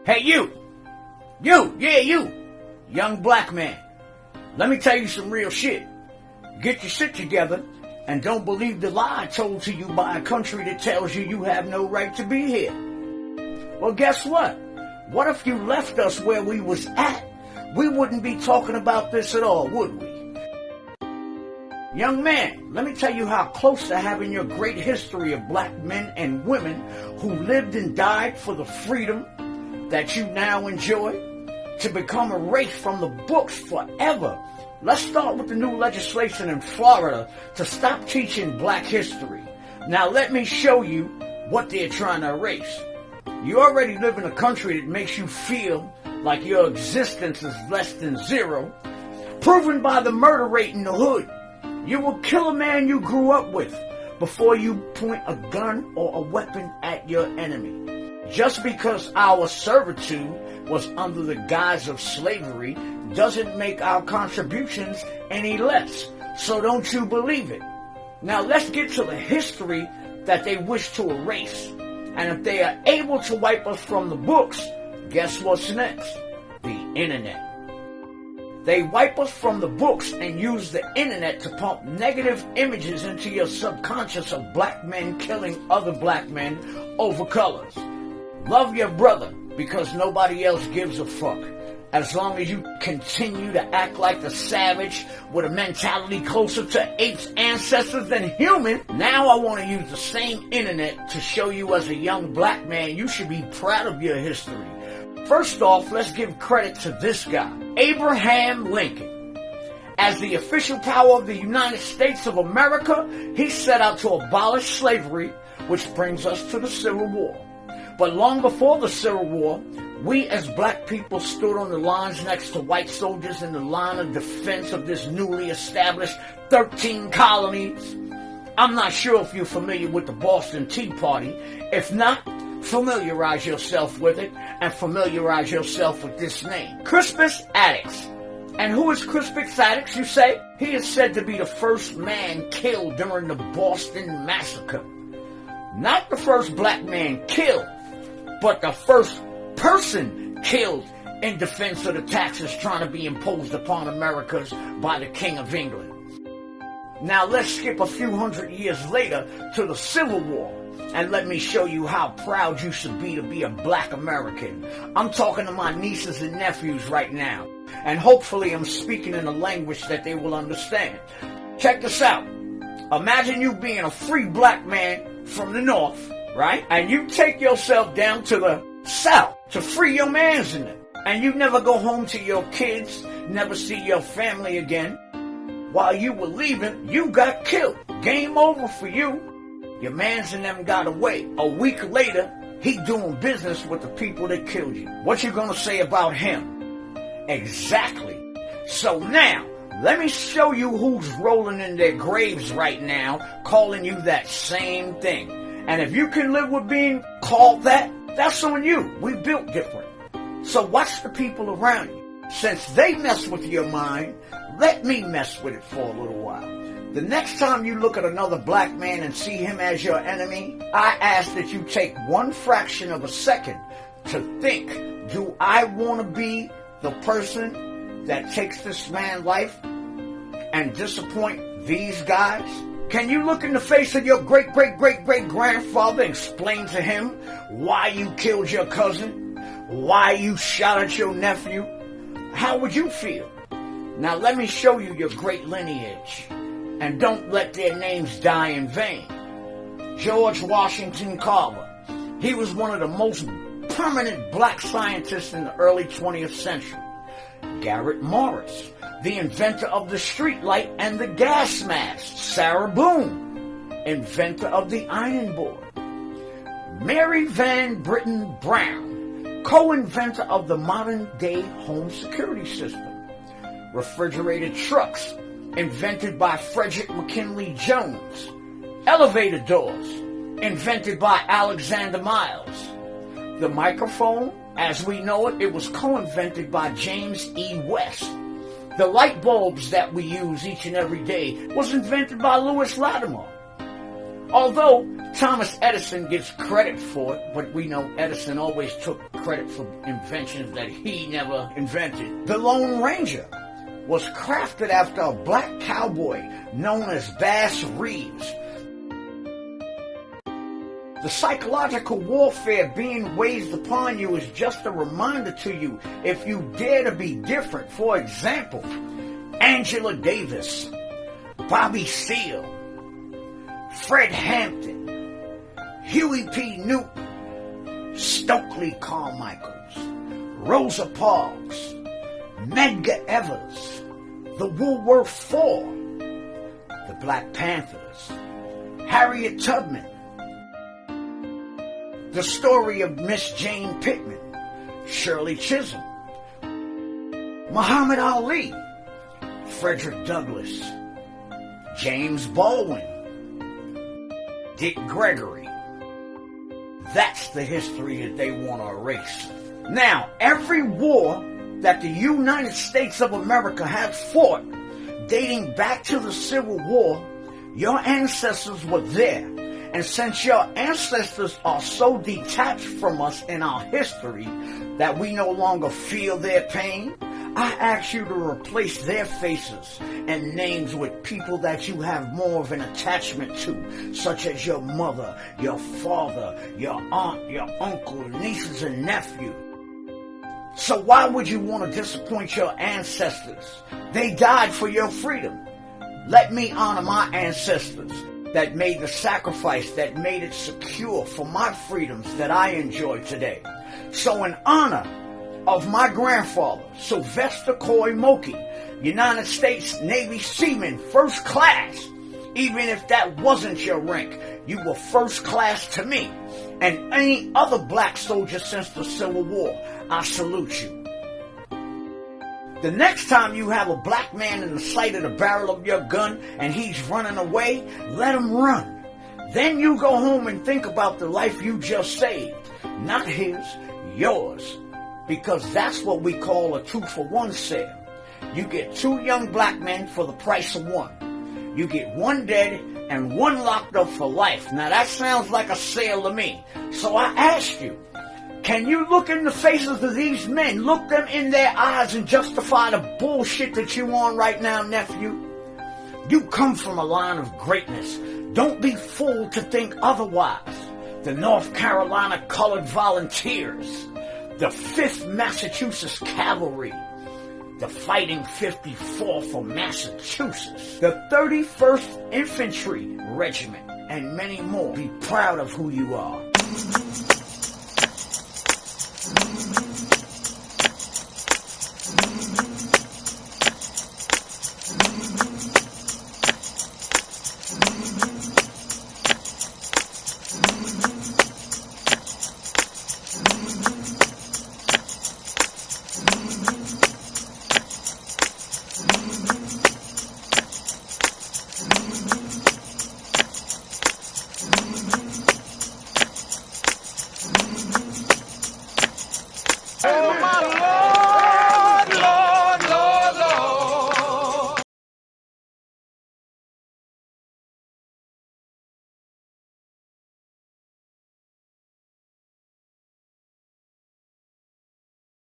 Hey you, young black man, let me tell you some real shit. Get your shit together and don't believe the lie told to you by a country that tells you you have no right to be here. Well, guess what? What if you left us where we was at? We wouldn't be talking about this at all, would we? Young man, let me tell you how close to having your great history of black men and women who lived and died for the freedom that you now enjoy to become erased from the books forever. Let's start with the new legislation in Florida to stop teaching black history. Now let me show you what they're trying to erase. You already live in a country that makes you feel like your existence is less than zero, proven by the murder rate in the hood. You will kill a man you grew up with before you point a gun or a weapon at your enemy. Just because our servitude was under the guise of slavery doesn't make our contributions any less. So don't you believe it? Now let's get to the history that they wish to erase. And if they are able to wipe us from the books, guess what's next? The internet. They wipe us from the books and use the internet to pump negative images into your subconscious of black men killing other black men over colors. Love your brother because nobody else gives a fuck. As long as you continue to act like a savage with a mentality closer to apes' ancestors than human, now I want to use the same internet to show you as a young black man you should be proud of your history. First off, let's give credit to this guy, Abraham Lincoln. As the official power of the United States of America, he set out to abolish slavery, which brings us to the Civil War. But long before the Civil War, we as black people stood on the lines next to white soldiers in the line of defense of this newly established 13 colonies. I'm not sure if you're familiar with the Boston Tea Party. If not, familiarize yourself with it and familiarize yourself with this name, Crispus Attucks. And who is Crispus Attucks, you say? He is said to be the first man killed during the Boston Massacre. Not the first black man killed, but the first person killed in defense of the taxes trying to be imposed upon Americans by the King of England. Now let's skip a few hundred years later to the Civil War, and let me show you how proud you should be a black American. I'm talking to my nieces and nephews right now, and hopefully I'm speaking in a language that they will understand. Check this out. Imagine you being a free black man from the north, right? And you take yourself down to the south to free your mans in it. And you never go home to your kids, never see your family again. While you were leaving, you got killed. Game over for you. Your mans and them got away. A week later, he doing business with the people that killed you. What you gonna say about him? Exactly. So now, let me show you who's rolling in their graves right now, calling you that same thing. And if you can live with being called that, that's on you. We built different. So watch the people around you. Since they mess with your mind, let me mess with it for a little while. The next time you look at another black man and see him as your enemy, I ask that you take one fraction of a second to think, do I want to be the person that takes this man's life and disappoint these guys? Can you look in the face of your great-great-great-great-grandfather and explain to him why you killed your cousin? Why you shot at your nephew? How would you feel? Now let me show you your great lineage. And don't let their names die in vain. George Washington Carver. He was one of the most prominent black scientists in the early 20th century. Garrett Morris, the inventor of the street light and the gas mask. Sarah Boone, inventor of the iron board. Mary Van Britten Brown, co-inventor of the modern-day home security system. Refrigerated trucks, invented by Frederick McKinley Jones. Elevator doors, invented by Alexander Miles. The microphone, as we know it, it was co-invented by James E. West. The light bulbs that we use each and every day was invented by Lewis Latimer. Although Thomas Edison gets credit for it, but we know Edison always took credit for inventions that he never invented. The Lone Ranger was crafted after a black cowboy known as Bass Reeves. The psychological warfare being waged upon you is just a reminder to you if you dare to be different. For example, Angela Davis, Bobby Seale, Fred Hampton, Huey P. Newton, Stokely Carmichaels, Rosa Parks, Medgar Evers, the Woolworth Four, the Black Panthers, Harriet Tubman, the story of Miss Jane Pittman, Shirley Chisholm, Muhammad Ali, Frederick Douglass, James Baldwin, Dick Gregory. That's the history that they want to erase. Now, every war that the United States of America has fought, dating back to the Civil War, your ancestors were there. And since your ancestors are so detached from us in our history that we no longer feel their pain, I ask you to replace their faces and names with people that you have more of an attachment to, such as your mother, your father, your aunt, your uncle, nieces and nephews. So why would you want to disappoint your ancestors? They died for your freedom. Let me honor my ancestors that made the sacrifice, that made it secure for my freedoms that I enjoy today. So in honor of my grandfather, Sylvester Coy Moki, United States Navy Seaman, first class, even if that wasn't your rank, you were first class to me and any other black soldier since the Civil War. I salute you. The next time you have a black man in the sight of the barrel of your gun and he's running away, let him run. Then you go home and think about the life you just saved. Not his, yours. Because that's what we call a 2-for-1 sale. You get 2 young black men for the price of 1. You get 1 dead and 1 locked up for life. Now that sounds like a sale to me. So I ask you, can you look in the faces of these men, look them in their eyes and justify the bullshit that you on right now, nephew? You come from a line of greatness. Don't be fooled to think otherwise. The North Carolina Colored Volunteers, the 5th Massachusetts Cavalry, the Fighting 54th of Massachusetts, the 31st Infantry Regiment, and many more. Be proud of who you are.